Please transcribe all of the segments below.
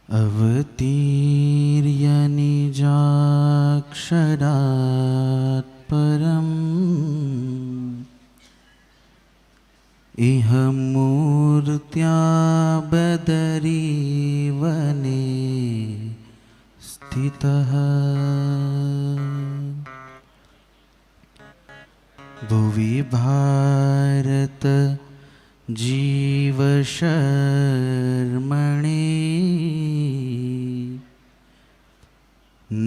अवतीर्य निजाक्षरात् परम् इह मूर्त्या बदरीवने स्थितः भुवि भारत जीवशर्मणे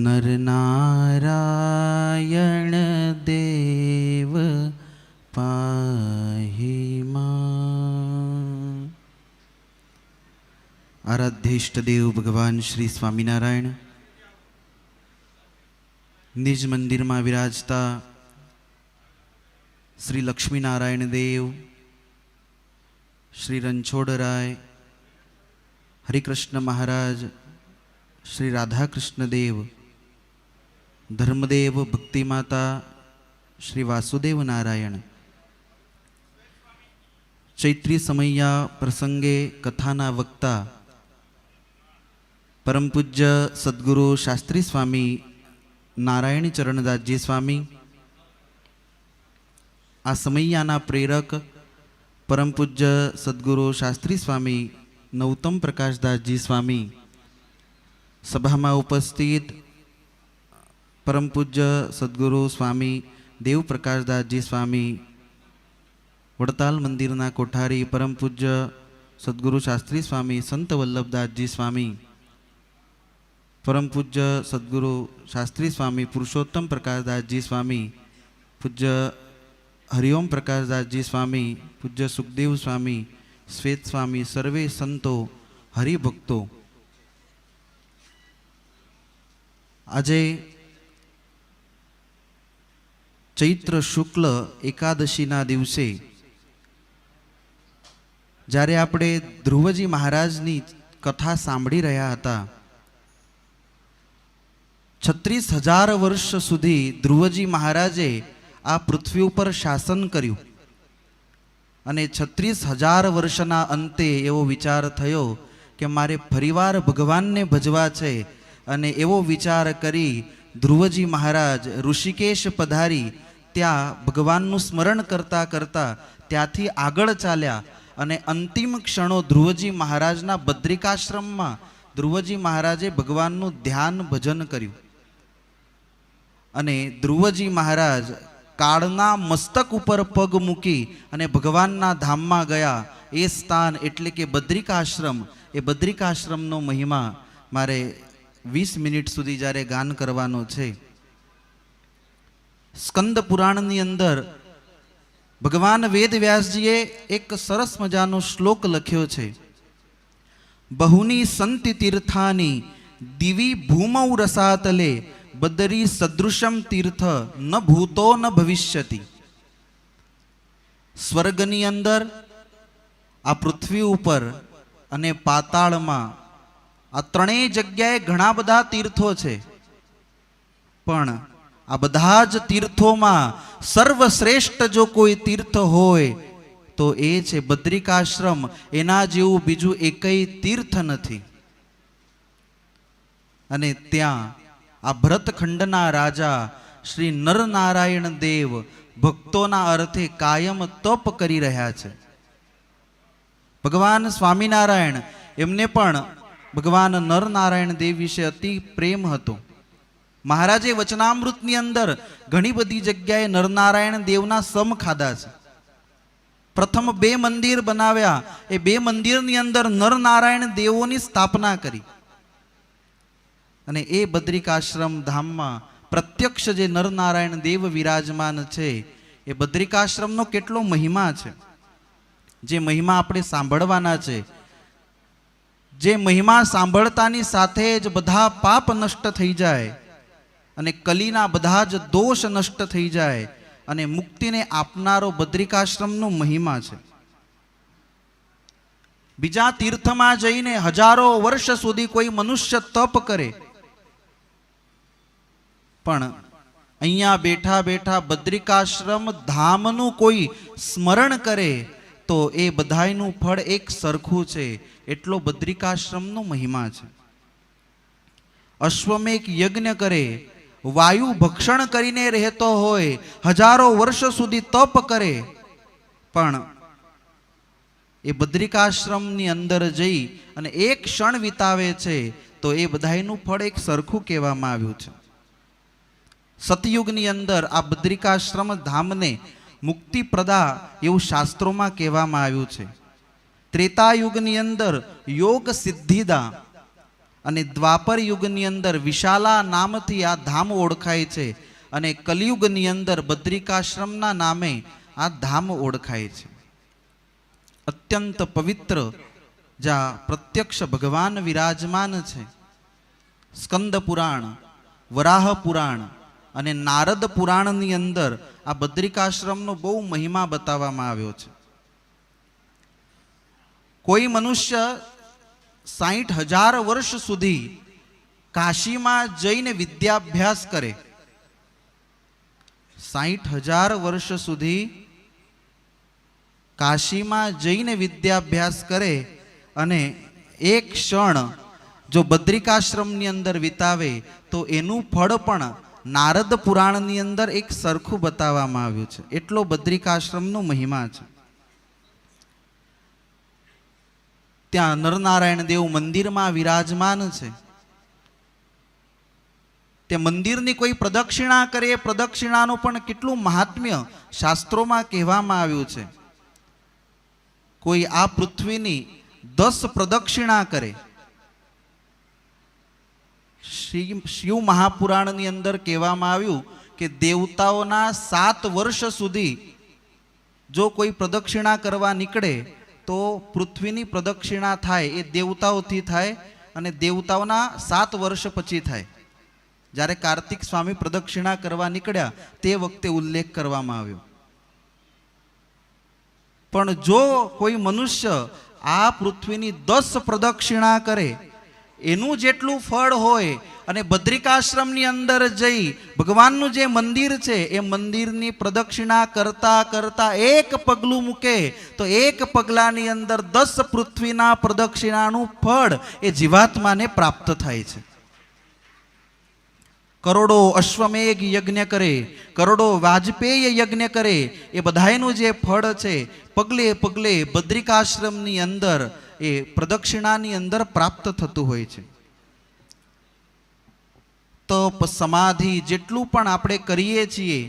नरनारायण देव पाहि मां। आराध्य इष्टदेव भगवान श्री स्वामीनारायण निज मंदिर में विराजता श्री लक्ष्मीनारायण देव, श्री रणछोड़राय, हरिकृष्ण महाराज, श्री राधाकृष्ण देव, धर्मदेव, भक्ति माता, श्री वासुदेव नारायण चैत्री समय्या प्रसंगे कथाना वक्ता परम पूज्य सद्गुरु शास्त्री स्वामी नारायणी चरणदासजी स्वामी, आ समय्याना प्रेरक परम पूज्य सद्गुरु शास्त्री स्वामी नवतम प्रकाशदासजी स्वामी, सभा में उपस्थित परम पूज्य सद्गुरु स्वामी देव प्रकाशदासजी स्वामी, वड़ताल मंदिरना कोठारी परम पूज्य सद्गुरु शास्त्री स्वामी संत वल्लभदासजी स्वामी, परम पूज्य सद्गुरु शास्त्री स्वामी पुरुषोत्तम प्रकाशदासजी स्वामी, पूज्य हरिओम प्रकाशदासजी स्वामी, पूज्य सुखदेव स्वामी, श्वेत स्वामी, सर्वे संतो हरिभक्तो, आजे चैत्र शुक्ल एकादशीना दिवसे જ્યારે આપણે ધ્રુવજી મહારાજની કથા સાંભળી રહ્યા હતા, 36,000 વર્ષ સુધી ધ્રુવજી મહારાજે આ પૃથ્વી ઉપર શાસન કર્યું અને 36,000 વર્ષના અંતે એવો વિચાર થયો કે મારે ફરીવાર ભગવાનને ભજવા છે અને એવો વિચાર કરી ધ્રુવજી મહારાજ ઋષિકેશ પધારી ત્યાં ભગવાનનું સ્મરણ કરતા કરતા ત્યાંથી આગળ ચાલ્યા અને અંતિમ ક્ષણો ધ્રુવજી મહારાજના બદ્રિકાશ્રમમાં ધ્રુવજી મહારાજે ભગવાનનું ધ્યાન ભજન કર્યું અને ધ્રુવજી મહારાજ કાળના મસ્તક ઉપર પગ મૂકી અને ભગવાનના ધામમાં ગયા. એ સ્થાન એટલે કે બદ્રિકાશ્રમ. એ બદ્રિકાશ્રમનો મહિમા મારે 20 મિનિટ સુધી જ્યારે ગાન કરવાનો છે. સ્કંદ પુરાણની અંદર ભગવાન વેદ વ્યાસજીએ એક સરસ મજાનો શ્લોક લખ્યો છે. બહુની સંતિ તીર્થાની દિવી ભૂમૌ રસાતલે બદરી સદૃશમ તીર્થ ન ભૂતો ન ભવિષ્યતિ. સ્વર્ગની અંદર, આ પૃથ્વી ઉપર અને પાતાળમાં આ ત્રણેય જગ્યાએ ઘણા બધા તીર્થો છે, પણ આ બધા જ તીર્થોમાં સર્વશ્રેષ્ઠ જો કોઈ તીર્થ હોય તો એ છે બદ્રિકાશ્રમ. એના જેવું બીજું એકેય તીર્થ નથી. અને ત્યાં આ ભરતખંડના રાજા શ્રી નરનારાયણ દેવ ભક્તોના અર્થે કાયમ તપ કરી રહ્યા છે. ભગવાન સ્વામિનારાયણ એમને પણ ભગવાન નરનારાયણ દેવ વિશે અતિ પ્રેમ હતો. મહારાજે વચનામૃતની અંદર ઘણી બધી જગ્યાએ નરનારાયણ દેવના સમ ખાધા છે. પ્રથમ 2 મંદિર બનાવ્યા. એ 2 મંદિરની અંદર નરનારાયણ દેવોની સ્થાપના કરી અને એ બદ્રિકાશ્રમ ધામમાં પ્રત્યક્ષ જે નરનારાયણ દેવ વિરાજમાન છે, એ બદ્રિકાશ્રમનો કેટલો મહિમા છે, જે મહિમા આપણે સાંભળવાના છે. જે મહિમા સાંભળતાની સાથે જ બધા પાપ નષ્ટ થઈ જાય અને કલીના બધા જ દોષ નષ્ટ થઈ જાય અને મુક્તિને આપનારો બદ્રિકાશ્રમનો મહિમા છે. બીજા તીર્થમાં જઈને હજારો વર્ષ સુધી કોઈ મનુષ્ય તપ કરે, પણ અહીંયા બેઠા બેઠા બદ્રિકાશ્રમ ધામનું કોઈ સ્મરણ કરે તો એ બધાયનું ફળ એક સરખું છે. એટલો બદ્રિકાશ્રમનો મહિમા છે. અશ્વમેઘ યજ્ઞ કરે, વાયુ ભક્ષણ કરીને રહેતો હોય, હજારો વર્ષ સુધી તપ કરે, પણ એ બદ્રિકાશ્રમની અંદર જઈ અને એક ક્ષણ વિતાવે છે તો એ બધાયનું ફળ એક સરખું કહેવામાં આવ્યું છે. સતયુગની અંદર આ બદ્રિકાશ્રમ ધામને મુક્તિપ્રદા એવું શાસ્ત્રોમાં કહેવામાં આવ્યું છે. ત્રેતાયુગની અંદર યોગ સિદ્ધિદા અને દ્વાપર યુગની અંદર વિશાલા નામથી આ ધામ ઓળખાય છે અને કલિયુગની અંદર બદ્રિકાશ્રમના નામે આ ધામ ઓળખાય છે. અત્યંત પવિત્ર જ્યાં પ્રત્યક્ષ ભગવાન વિરાજમાન છે. સ્કંદ પુરાણ, વરાહ પુરાણ અને નારદ પુરાણની અંદર આ બદ્રિકાશ્રમનો બહુ મહિમા બતાવવામાં આવ્યો છે. કોઈ મનુષ્ય 60,000 વર્ષ સુધી કાશીમાં જઈને વિદ્યાભ્યાસ કરે, 60,000 વર્ષ સુધી કાશીમાં જઈને વિદ્યાભ્યાસ કરે અને એક ક્ષણ જો બદ્રિકાશ્રમની અંદર વિતાવે તો એનું ફળ પણ નારદ પુરાણની અંદર એક સરખું બતાવવામાં આવ્યું છે. એટલો બદ્રિકાશ્રમનો મહિમા છે. ત્યાં નરનારાયણ દેવ મંદિરમાં વિરાજમાન છે. તે મંદિરની કોઈ પ્રદક્ષિણા કરે, એ પ્રદક્ષિણાનું પણ કેટલું મહાત્મ્ય શાસ્ત્રોમાં કહેવામાં આવ્યું છે. કોઈ આ પૃથ્વીની 10 પ્રદક્ષિણા કરે, શિવ મહાપુરાણની અંદર કહેવામાં આવ્યું કે દેવતાઓના 7 વર્ષ સુધી જો કોઈ પ્રદક્ષિણા કરવા નીકળે તો પૃથ્વીની પ્રદક્ષિણા થાય એ દેવતાઓથી થાય અને દેવતાઓના 7 વર્ષ પછી થાય. જ્યારે કાર્તિક સ્વામી પ્રદક્ષિણા કરવા નીકળ્યા તે વખતે ઉલ્લેખ કરવામાં આવ્યો. પણ જો કોઈ મનુષ્ય આ પૃથ્વીની 10 પ્રદક્ષિણા કરે એનું જેટલું ફળ હોય અને બદ્રિકાશ્રમની અંદર જઈ ભગવાનનું જે મંદિર છે એ મંદિરની પ્રદક્ષિણા કરતા કરતા એક પગલું મૂકે તો એક પગલાની અંદર 10 પૃથ્વીના પ્રદક્ષિણાનું ફળ એ જીવાત્માને પ્રાપ્ત થાય છે. કરોડો અશ્વમેઘ યજ્ઞ કરે, કરોડો વાજપેય યજ્ઞ કરે, એ બધાયનું જે ફળ છે પગલે પગલે બદ્રિકાશ્રમની અંદર એ પ્રદક્ષિણાની અંદર પ્રાપ્ત થતું હોય છે. તપ સમાધિ જેટલું પણ આપણે કરીએ છીએ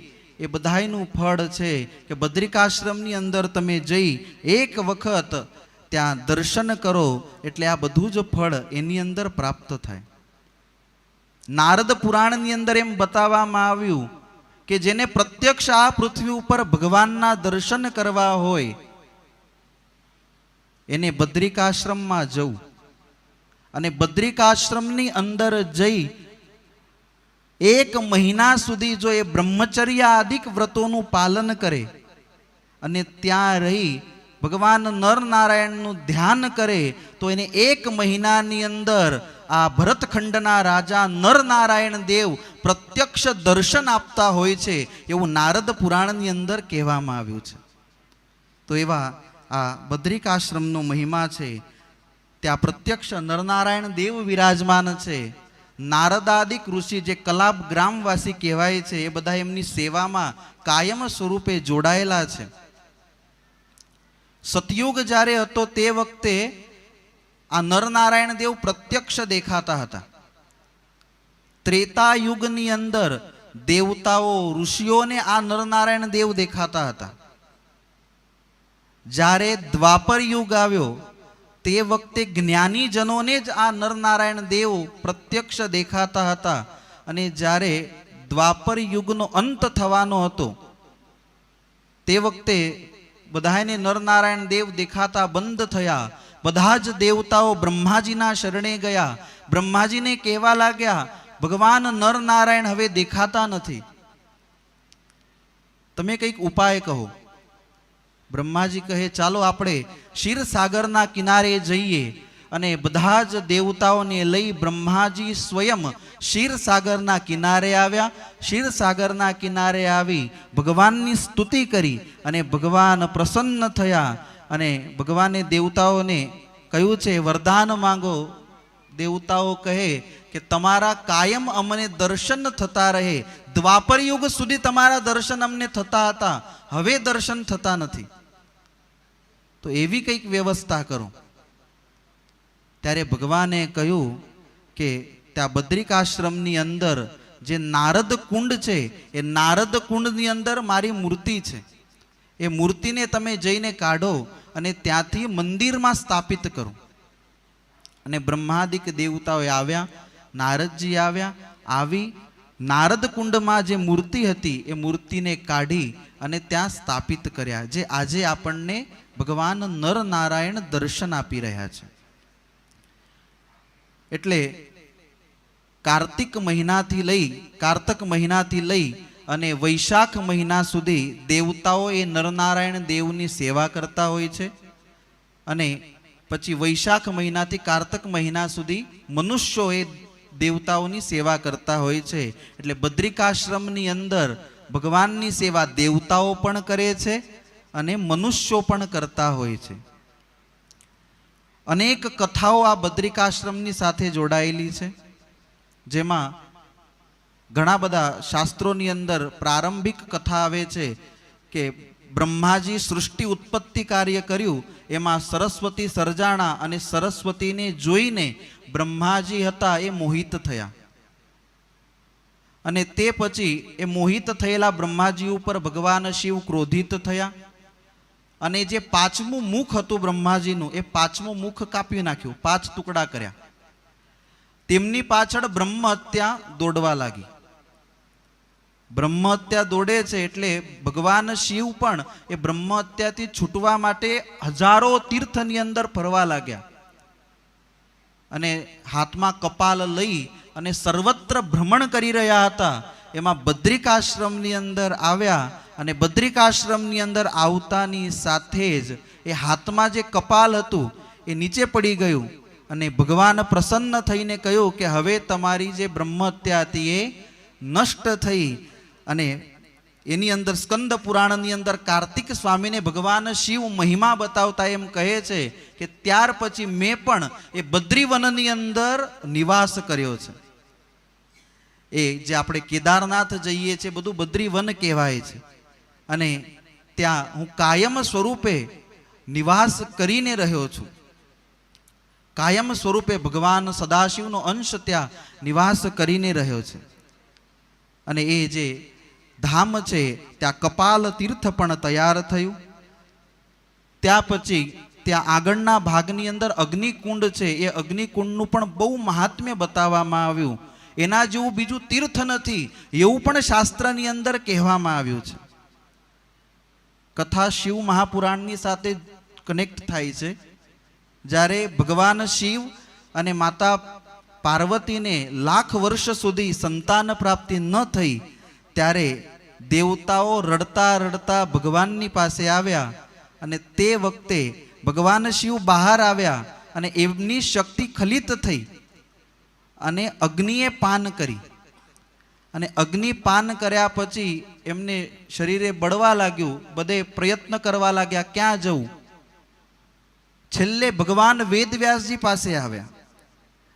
એ બધાયનું ફળ છે કે બદ્રિકાશ્રમની અંદર તમે જઈ એક વખત ત્યાં દર્શન કરો એટલે આ બધું જ ફળ એની અંદર પ્રાપ્ત થાય. નારદ પુરાણની અંદર એમ બતાવવામાં આવ્યું કે જેને પ્રત્યક્ષ આ પૃથ્વી ઉપર ભગવાનના દર્શન કરવા હોય એને બદ્રિકાશ્રમમાં જવું અને બદ્રિકાશ્રમની અંદર જઈ 1 મહિના સુધી જો એ બ્રહ્મચર્ય આદિક વ્રતોનું પાલન કરે અને ત્યાં રહી ભગવાન નરનારાયણનું ધ્યાન કરે તો એને 1 મહિનાની અંદર આ ભરતખંડના રાજા નરનારાયણ દેવ પ્રત્યક્ષ દર્શન આપતા હોય છે એવું નારદ પુરાણની અંદર કહેવામાં આવ્યું છે. તો એવા આ બદ્રિકાશ્રમનો મહિમા છે. ત્યાં પ્રત્યક્ષ નરનારાયણ દેવ વિરાજમાન છે. નારદાદિક ઋષિ જે કલાપ ગ્રામવાસી કહેવાય છે એ બધા એમની સેવામાં કાયમ સ્વરૂપે જોડાયેલા છે. સતયુગ જ્યારે હતો તે વખતે આ નરનારાયણ દેવ પ્રત્યક્ષ દેખાતા હતા. ત્રેતા યુગની અંદર દેવતાઓ ઋષિઓને આ નરનારાયણ દેવ દેખાતા હતા. જ્યારે દ્વાપર યુગ આવ્યો તે વખતે જ્ઞાનીજનોને જ આ નરનારાયણ દેવ પ્રત્યક્ષ દેખાતા હતા. અને જ્યારે દ્વાપર યુગનો અંત થવાનો હતો તે વખતે બધાને નરનારાયણ દેવ દેખાતા બંધ થયા. બધા જ દેવતાઓ બ્રહ્માજીના શરણે ગયા. બ્રહ્માજીને કહેવા લાગ્યા ભગવાન નરનારાયણ હવે દેખાતા નથી, તમે કંઈક ઉપાય કહો. બ્રહ્માજી કહે ચાલો આપણે ક્ષીરસાગરના કિનારે જઈએ. અને બધા જ દેવતાઓને લઈ બ્રહ્માજી સ્વયં ક્ષીરસાગરના કિનારે આવ્યા. ક્ષીરસાગરના કિનારે આવી ભગવાનની સ્તુતિ કરી અને ભગવાન પ્રસન્ન થયા અને ભગવાને દેવતાઓને કહ્યું છે વરદાન માંગો. દેવતાઓ કહે કે તમારા કાયમ અમને દર્શન થતા રહે. દ્વાપર યુગ સુધી તમારા દર્શન અમને થતા હતા, હવે દર્શન થતા નથી, તો એવી કંઈક વ્યવસ્થા કરો. ત્યારે ભગવાને કહ્યું કે ત્યાં બદ્રિકાશ્રમની અંદર જે નારદ કુંડ છે, એ નારદ કુંડની અંદર મારી મૂર્તિ છે. એ મૂર્તિને તમે જઈને કાઢો અને ત્યાંથી મંદિરમાં સ્થાપિત કરો. અને બ્રહ્માદિક દેવતાઓ આવ્યા, નારદજી આવ્યા, આવી નારદ કુંડમાં જે મૂર્તિ હતી એ મૂર્તિને કાઢી અને ત્યાં સ્થાપિત કર્યા, જે આજે આપણને ભગવાન નર નારાયણ દર્શન આપી રહ્યા છે. એટલે કાર્તિક મહિનાથી લઈ અને વૈશાખ મહિના સુધી દેવતાઓ એ નરનારાયણ દેવની સેવા કરતા હોય છે. અને પછી વૈશાખ મહિનાથી કાર્તક મહિના સુધી મનુષ્યો એ દેવતાઓની સેવા કરતા હોય છે. એટલે બદ્રિકાશ્રમની અંદર ભગવાનની સેવા દેવતાઓ પણ કરે છે અને મનુષ્યો પણ કરતા હોય છે. અનેક કથાઓ આ બદ્રિકાશ્રમની સાથે જોડાયેલી છે, જેમાં ઘણા બધા શાસ્ત્રોની અંદર પ્રારંભિક કથા આવે છે કે બ્રહ્માજી સૃષ્ટિ ઉત્પત્તિ કાર્ય કર્યું, એમાં સરસ્વતી સર્જાણા અને સરસ્વતીને જોઈને બ્રહ્માજી હતા એ મોહિત થયા. અને તે પછી એ મોહિત થયેલા બ્રહ્માજી ઉપર ભગવાન શિવ ક્રોધિત થયા અને જે પાંચમું મુખ હતું બ્રહ્માજીનું, એ પાંચમું મુખ કાપી નાખ્યું, 5 ટુકડા કર્યા. તેમની પાછળ બ્રહ્મ હત્યા દોડવા લાગી. બ્રહ્મ હત્યા દોડે છે એટલે ભગવાન શિવ પણ એ બ્રહ્મ હત્યાથી છૂટવા માટે હજારો તીર્થની અંદર ફરવા લાગ્યા અને હાથમાં કપાલ લઈ અને સર્વત્ર ભ્રમણ કરી રહ્યા હતા. એમાં બદ્રિકાશ્રમની અંદર આવ્યા અને બદ્રિકાશ્રમની અંદર આવતાની સાથે જ એ હાથમાં જે કપાલ હતું એ નીચે પડી ગયું અને ભગવાન પ્રસન્ન થઈને કહ્યું કે હવે તમારી જે બ્રહ્મ હત્યા હતી એ નષ્ટ થઈ. અને એની અંદર સ્કંદ પુરાણની અંદર કાર્તિક સ્વામીને ભગવાન શિવ મહિમા બતાવતા એમ કહે છે કે ત્યાર પછી મેં પણ એ બદ્રીવનની અંદર નિવાસ કર્યો છે. એ જે આપણે કેદારનાથ જઈએ છીએ બધું બદ્રીવન કહેવાય છે. અને ત્યાં હું કાયમ સ્વરૂપે નિવાસ કરીને રહ્યો છું. કાયમ સ્વરૂપે ભગવાન સદાશિવનો અંશ ત્યાં નિવાસ કરીને રહ્યો છે. અને એ જે ધામ છે ત્યાં કપાલ તીર્થ પણ તૈયાર થયું. ત્યાં પછી ત્યાં આગળના ભાગની અંદર અગ્નિકુંડ છે, એ અગ્નિકુંડનું પણ બહુ મહાત્મ્ય બતાવવામાં આવ્યું. એના જેવું બીજું તીર્થ નથી એવું પણ શાસ્ત્રની અંદર કહેવામાં આવ્યું છે. કથા શિવ મહાપુરાણની સાથે કનેક્ટ થાય છે. જ્યારે ભગવાન શિવ અને માતા પાર્વતીને લાખ વર્ષ સુધી સંતાન પ્રાપ્તિ ન થઈ, ત્યારે દેવતાઓ રડતા રડતા ભગવાનની પાસે આવ્યા અને તે વખતે ભગવાન શિવ બહાર આવ્યા અને એમની શક્તિ ખલિત થઈ અને અગ્નિએ પાન કરી. અને અગ્નિ પાન કર્યા પછી એમને શરીરે બળવા લાગ્યું, બધે પ્રયત્ન કરવા લાગ્યા ક્યાં જવું. છેલ્લે ભગવાન વેદવ્યાસજી પાસે આવ્યા.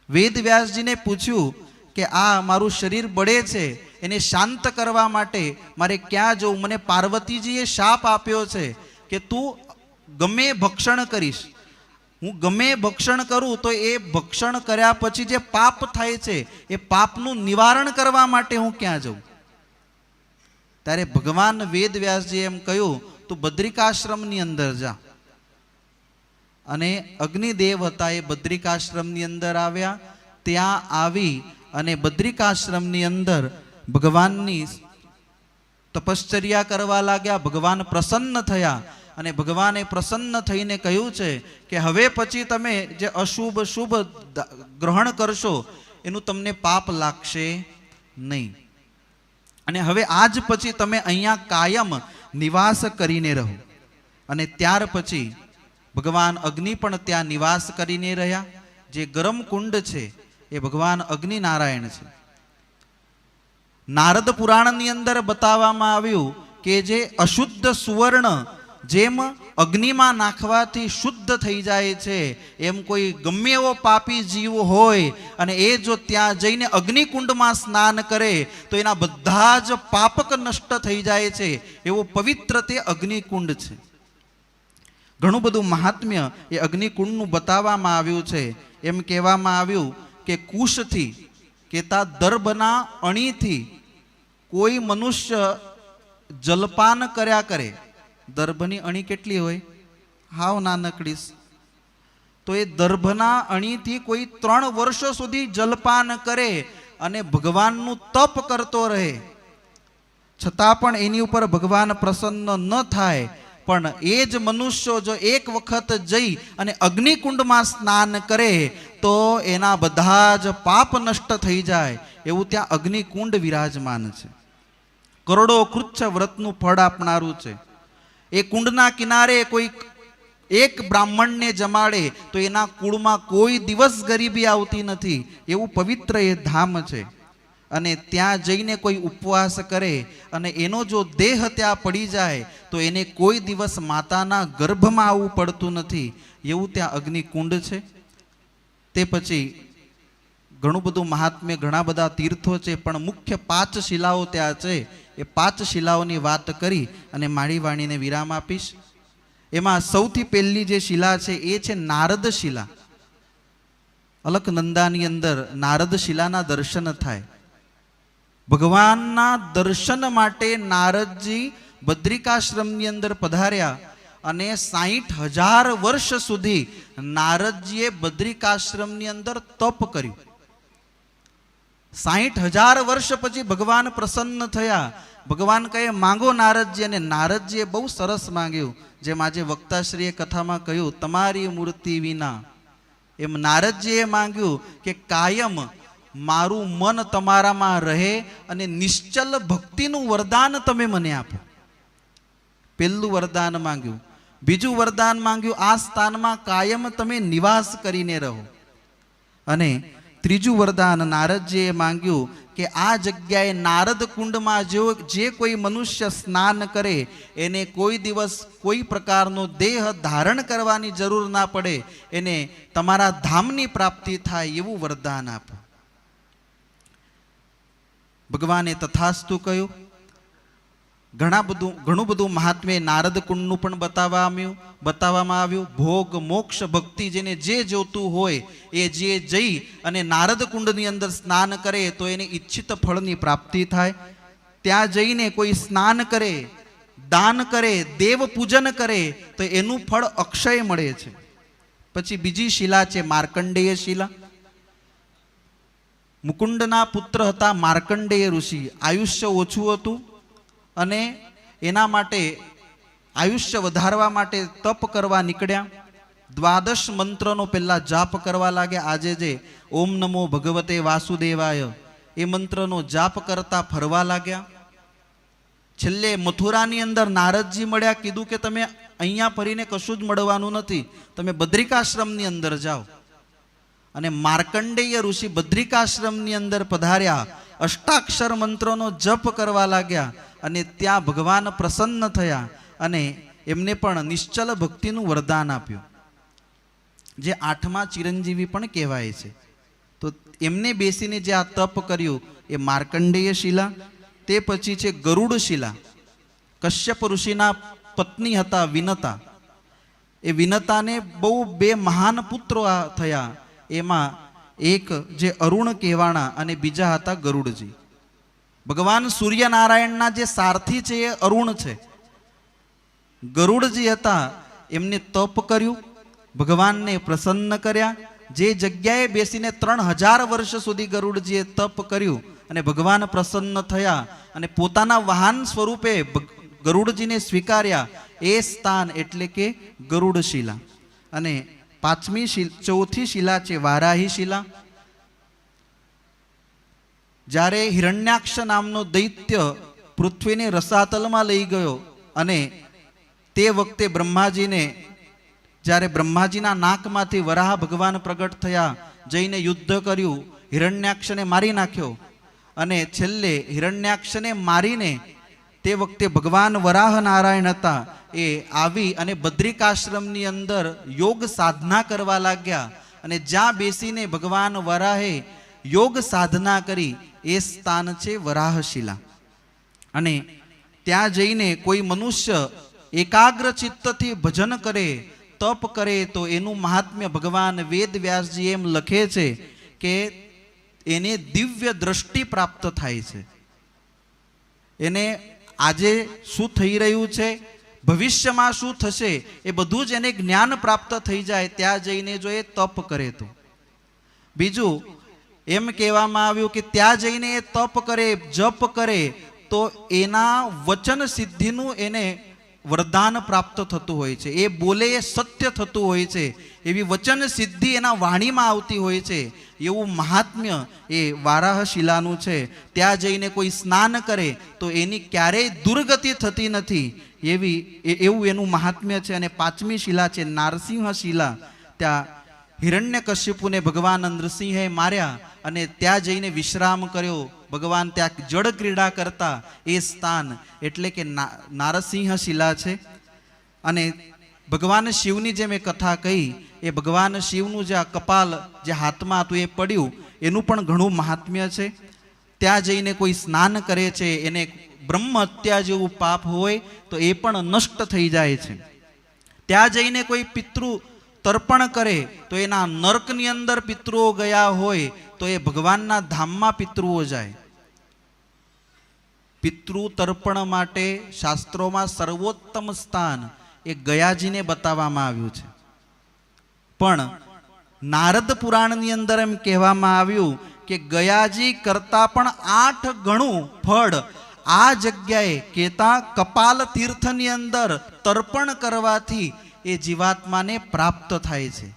વેદવ્યાસજીને પૂછ્યું કે આ મારું શરીર બળે છે, એને શાંત કરવા માટે મારે ક્યાં જવું. મને પાર્વતીજીએ શાપ આપ્યો છે કે તું ગમે ભક્ષણ કરીશ, હું ગમે ભક્ષણ કરું તો એ ભક્ષણ કર્યા પછી જે પાપ થાય છે એ પાપનું નિવારણ કરવા માટે હું ક્યાં જઉં. ત્યારે ભગવાન વેદવ્યાસજી એમ કહ્યું તું બદ્રિકાશ્રમની અંદર જા. અને અગ્નિદેવ હતા એ બદ્રિકાશ્રમની અંદર આવ્યા. ત્યાં આવી અને બદ્રિકાશ્રમની અંદર ભગવાનની તપશ્ચર્યા કરવા લાગ્યા. ભગવાન પ્રસન્ન થયા અને ભગવાને પ્રસન્ન થઈને કહ્યું છે કે હવે પછી તમે જે અશુભ શુભ ગ્રહણ કરશો એનું તમને પાપ લાગશે નહીં. અને હવે આજ પછી તમે અહીંયા કાયમ નિવાસ કરીને રહો. અને ત્યાર પછી ભગવાન અગ્નિ પણ ત્યાં નિવાસ કરીને રહ્યા. જે ગરમ કુંડ છે એ ભગવાન અગ્નિ નારાયણ છે. નારદ પુરાણની અંદર બતાવવામાં આવ્યું કે જે અશુદ્ધ સુવર્ણ જેમ અગ્નિમાં નાખવાથી શુદ્ધ થઈ જાય છે, એમ કોઈ ગમે એવો પાપી જીવ હોય અને એ જો ત્યાં જઈને અગ્નિકુંડમાં સ્નાન કરે તો એના બધા જ પાપક નષ્ટ થઈ જાય છે. એવો પવિત્ર તે અગ્નિકુંડ છે. ઘણું બધું મહાત્મ્ય એ અગ્નિકુંડનું બતાવવામાં આવ્યું છે. એમ કહેવામાં આવ્યું કે કુશથી કેતા દર્ભના અણીથી કોઈ મનુષ્ય જલપાન કર્યા કરે. દર્ભની અણી કેટલી હોય? હાવ નાનકડી. તો એ દર્ભના અણીથી કોઈ 3 વર્ષો સુધી જલપાન કરે અને ભગવાનનું તપ કરતો રહે, છતાં પણ એની ઉપર ભગવાન પ્રસન્ન ન થાય. પણ એ જ મનુષ્યો જો એક વખત જઈ અને અગ્નિકુંડમાં સ્નાન કરે તો એના બધા જ પાપ નષ્ટ થઈ જાય. એવું ત્યાં અગ્નિકુંડ વિરાજમાન છે. કરોડો કૃચ્છ વ્રતનું ફળ આપનારું છે. એ કુંડના કિનારે કોઈ એક બ્રાહ્મણને જમાડે તો એના કુળમાં કોઈ દિવસ ગરીબી આવતી નથી. એવું પવિત્ર એ ધામ છે. અને ત્યાં જઈને કોઈ ઉપવાસ કરે અને એનો જો દેહ ત્યાં પડી જાય તો એને કોઈ દિવસ માતાના ગર્ભમાં આવવું પડતું નથી. એવું ત્યાં અગ્નિકુંડ છે. તે પછી ઘણું બધું મહાત્મ્ય, ઘણા બધા તીર્થો છે, પણ મુખ્ય 5 શિલાઓ ત્યાં છે. એ 5 શિલાઓની વાત કરી અને મારી વાણીને વિરામ આપીશ. એમાં સૌથી પહેલી જે શિલા છે એ છે નારદ શિલા. અલકનંદાની અંદર નારદ શિલાના દર્શન થાય. ભગવાનના દર્શન માટે નારદજી બદ્રિકાશ્રમની અંદર પધાર્યા અને 60,000 વર્ષ સુધી નારદજીએ બદ્રિકાશ્રમની અંદર તપ કર્યું. 60,000 વર્ષ પછી ભગવાન પ્રસન્ન થયા. ભગવાન કહે માંગો નારદજી, અને નારદજીએ બહુ સરસ માંગ્યું. જેમ આજે વક્તાશ્રીએ કથામાં કહ્યું તમારી મૂર્તિ વિના, એમ નારદજીએ માંગ્યું કે કાયમ મારું મન તમારામાં રહે અને નિશ્ચલ ભક્તિનું વરદાન તમે મને આપો. પહેલું વરદાન માંગ્યું. બીજું વરદાન માંગ્યું આ સ્થાનમાં કાયમ તમે નિવાસ કરીને રહો. અને ત્રીજું વરદાન નારદજીએ માંગ્યું કે આ જગ્યાએ નારદ કુંડમાં જે કોઈ મનુષ્ય સ્નાન કરે એને કોઈ દિવસ કોઈ પ્રકારનો દેહ ધારણ કરવાની જરૂર ના પડે, એને તમારા ધામની પ્રાપ્તિ થાય એવું વરદાન આપો. ભગવાને તથાસ્તુ કહ્યું. ઘણું બધું મહાત્મ્ય નારદ કુંડનું પણ બતાવવામાં આવ્યું. ભોગ મોક્ષ ભક્તિ જેને જે જોતું હોય એ જે જઈ અને નારદ કુંડની અંદર સ્નાન કરે તો એને ઈચ્છિત ફળની પ્રાપ્તિ થાય. ત્યાં જઈને કોઈ સ્નાન કરે, દાન કરે, દેવ પૂજન કરે તો એનું ફળ અક્ષય મળે છે. પછી બીજી શિલા છે માર્કંડેય શિલા. મુકુંદના પુત્ર હતા માર્કંડેય ઋષિ. આયુષ્ય ઓછું હતું અને એના માટે આયુષ્ય વધારવા માટે તપ કરવા નીકળ્યા. 12 મંત્રનો પહેલા જાપ કરવા લાગ્યા. આજે જે ઓમ નમો ભગવતે વાસુદેવાય એ મંત્રનો જાપ કરતા ફરવા લાગ્યા. છેલ્લે મથુરાની અંદર નારદજી મળ્યા. કીધું કે તમે અહીંયા ફરીને કશું જ મળવાનું નથી, તમે બદ્રિકાશ્રમની અંદર જાઓ. અને માર્કંડેય ઋષિ બદ્રિકાશ્રમની અંદર પધાર્યા. અષ્ટાક્ષર મંત્રોનો જપ કરવા લાગ્યા અને ત્યાં ભગવાન પ્રસન્ન થયા અને એમને પણ નિશ્ચલ ભક્તિનું વરદાન આપ્યું, જે 8મા ચિરંજીવી પણ કહેવાય છે. તો એમને બેસીને જે આ તપ કર્યું એ માર્કંડેય શિલા. તે પછી છે ગરુડ શિલા. કશ્યપ ઋષિના પત્ની હતા વિનતા. એ વિનતાને બહુ 2 મહાન પુત્રો થયા. એમાં એક જે અરુણ કહેવાણા અને બીજા હતા ગરુડજી. ભગવાન સૂર્યનારાયણના જે સારથી છે એ અરુણ છે. ગરુડજી હતા એમને તપ કર્યું, ભગવાનને પ્રસન્ન કર્યા. જે જગ્યાએ બેસીને 3000 વર્ષ સુધી ગરુડજીએ તપ કર્યું અને ભગવાન પ્રસન્ન થયા અને પોતાના વાહન સ્વરૂપે ગરુડજીને સ્વીકાર્યા. એ સ્થાન એટલે કે ગરુડ શિલા. અને ચોથી શિલા છે વારાહી શિલા. જ્યારે હિરણ્યાક્ષ નામનો દૈત્ય પૃથ્વીને રસાતલમાં લઈ ગયો અને તે વખતે બ્રહ્માજીને, જ્યારે બ્રહ્માજીના નાકમાંથી વરાહ ભગવાન પ્રગટ થયા, જઈને યુદ્ધ કર્યું, હિરણ્યાક્ષને મારી નાખ્યો. અને છેલ્લે હિરણ્યાક્ષને મારીને તે વખતે ભગવાન વરાહ નારાયણ હતા એ આવી અને બદ્રિકાશ્રમની અંદર યોગ સાધના કરવા લાગ્યા અને જ્યાં બેસીને ભગવાન વરાહે યોગ સાધના કરી એ સ્થાન છે વરાહશિલા. અને ત્યાં જઈને કોઈ મનુષ્ય એકાગ્ર ચિત્તથી ભજન કરે, તપ કરે તો એનું મહાત્મ્ય ભગવાન વેદ વ્યાસજી એમ લખે છે કે એને દિવ્ય દ્રષ્ટિ પ્રાપ્ત થાય છે. એને આજે શું થઈ રહ્યું છે, ભવિષ્યમાં શું થશે, એ બધું જ એને જ્ઞાન પ્રાપ્ત થઈ જાય ત્યાં જઈને જો એ તપ કરે તો. બીજું એમ કહેવામાં આવ્યું કે ત્યાં જઈને એ તપ કરે, જપ કરે તો એના વચન સિદ્ધિનું એને વરદાન પ્રાપ્ત થતું હોય છે. એ બોલે એ સત્ય થતું હોય છે, એવી વચન સિદ્ધિ એના વાણીમાં આવતી હોય છે. એવું મહાત્મ્ય એ વારાહશિલાનું છે. ત્યાં જઈને કોઈ સ્નાન કરે તો એની ક્યારેય દુર્ગતિ થતી નથી, એવું એનું મહાત્મ્ય છે. અને પાંચમી શિલા છે નારસિંહ શિલા. ત્યાં હિરણ્યકશ્યપુને ભગવાન નૃસિંહે માર્યા અને ત્યાં જઈને વિશ્રામ કર્યો. ભગવાન ત્યાં જળ ક્રીડા કરતા એ સ્થાન એટલે કે નારસિંહ શિલા છે. અને ભગવાન શિવની જે મેં કથા કહી એ ભગવાન શિવનું જે આ કપાલ જે હાથમાં હતું એ પડ્યું એનું પણ ઘણું મહાત્મ્ય છે. ત્યાં જઈને કોઈ સ્નાન કરે છે એને બ્રહ્મ હત્યા જેવું પાપ હોય તો એ પણ નષ્ટ થઈ જાય છે. ત્યાં જઈને કોઈ પિતૃ તર્પણ કરે તો એના નર્કની અંદર પિતૃઓ ગયા હોય તો એ ભગવાનના ધામમાં પિતૃઓ જાય. પિતૃ તર્પણ માટે શાસ્ત્રોમાં સર્વોત્તમ સ્થાન એ ગયાજીને બતાવવામાં આવ્યું છે. પણ નારદ પુરાણની અંદર એમ કહેવામાં આવ્યું કે ગયાજી કરતા પણ 8 ગણું ફળ આ જગ્યાએ કેતા કપાલ તીર્થની અંદર તર્પણ કરવાથી એ જીવાત્માને પ્રાપ્ત થાય છે.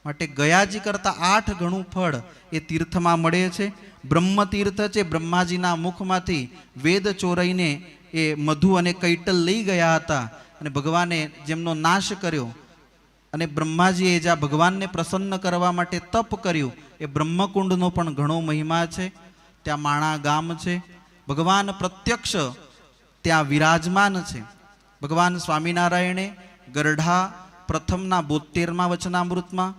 માટે ગયાજી કરતા 8 ગણું ફળ એ તીર્થમાં મળે છે. બ્રહ્મ તીર્થ છે, બ્રહ્માજીના મુખમાંથી વેદ ચોરાઈને એ મધુ અને કૈટલ લઈ ગયા હતા અને ભગવાને જેમનો નાશ કર્યો. અને બ્રહ્માજીએ જ્યાં ભગવાનને પ્રસન્ન કરવા માટે તપ કર્યું એ બ્રહ્મકુંડનો પણ ઘણો મહિમા છે. ત્યાં માણા ગામ છે, ભગવાન પ્રત્યક્ષ ત્યાં વિરાજમાન છે. ભગવાન સ્વામિનારાયણે ગરઢા પ્રથમના 72મા વચનામૃતમાં,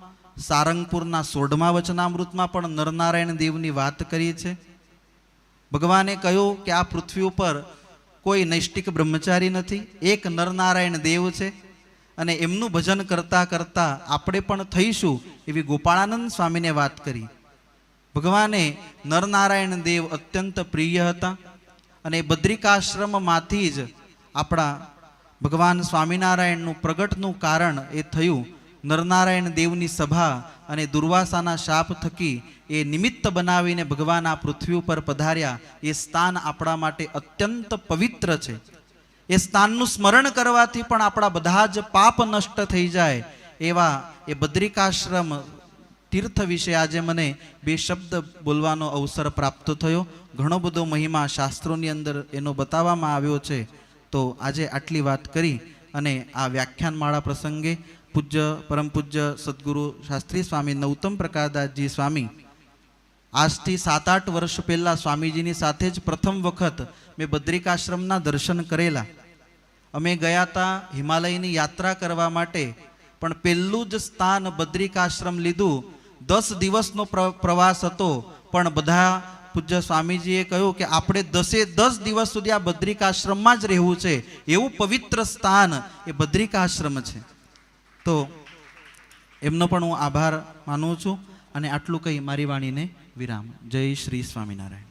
સારંગપુરના 16મા વચનામૃતમાં પણ નરનારાયણ દેવની વાત કરી છે. ભગવાને કહ્યું કે આ પૃથ્વી ઉપર કોઈ નૈષ્ટિક બ્રહ્મચારી નથી, એક નરનારાયણ દેવ છે અને એમનું ભજન કરતા કરતા આપણે પણ થઈશું એવી ગોપાળાનંદ સ્વામીને વાત કરી. ભગવાને નરનારાયણ દેવ અત્યંત પ્રિય હતા અને બદ્રિકાશ્રમમાંથી જ આપણા ભગવાન સ્વામિનારાયણનું પ્રગટનું કારણ એ થયું. નરનારાયણ દેવની સભા અને દુર્વાસાના શાપ થકી એ નિમિત્ત બનાવીને ભગવાન આ પૃથ્વી ઉપર પધાર્યા. એ સ્થાન આપણા માટે અત્યંત પવિત્ર છે. એ સ્થાનનું સ્મરણ કરવાથી પણ આપણા બધા જ પાપ નષ્ટ થઈ જાય એવા એ બદ્રિકાશ્રમ તીર્થ વિશે આજે મને 2 શબ્દ બોલવાનો અવસર પ્રાપ્ત થયો. ઘણો બધો મહિમા શાસ્ત્રોની અંદર એનો બતાવવામાં આવ્યો છે. તો આજે આટલી વાત કરી અને આ વ્યાખ્યાનમાળા પ્રસંગે પૂજ્ય પરમ પૂજ્ય સદગુરુ શાસ્ત્રી સ્વામી નૌતમ પ્રકાશદાસજી સ્વામી આજથી 7-8 વર્ષ પહેલાં સ્વામીજીની સાથે જ પ્રથમ વખત મેં બદ્રિકાશ્રમના દર્શન કરેલા. અમે ગયા હતા હિમાલયની યાત્રા કરવા માટે, પણ પહેલું જ સ્થાન બદ્રિકાશ્રમ લીધું. 10 દિવસનો પ્રવાસ હતો, પણ બધા પૂજ્ય સ્વામીજીએ કહ્યું કે આપણે 10 દિવસ સુધી આ બદ્રિકાશ્રમમાં જ રહેવું છે. એવું પવિત્ર સ્થાન એ બદ્રિકાશ્રમ છે. તો એમનો પણ હું આભાર માનું છું અને આટલું કહી મારી વાણીને વિરામ. જય શ્રી સ્વામિનારાયણ.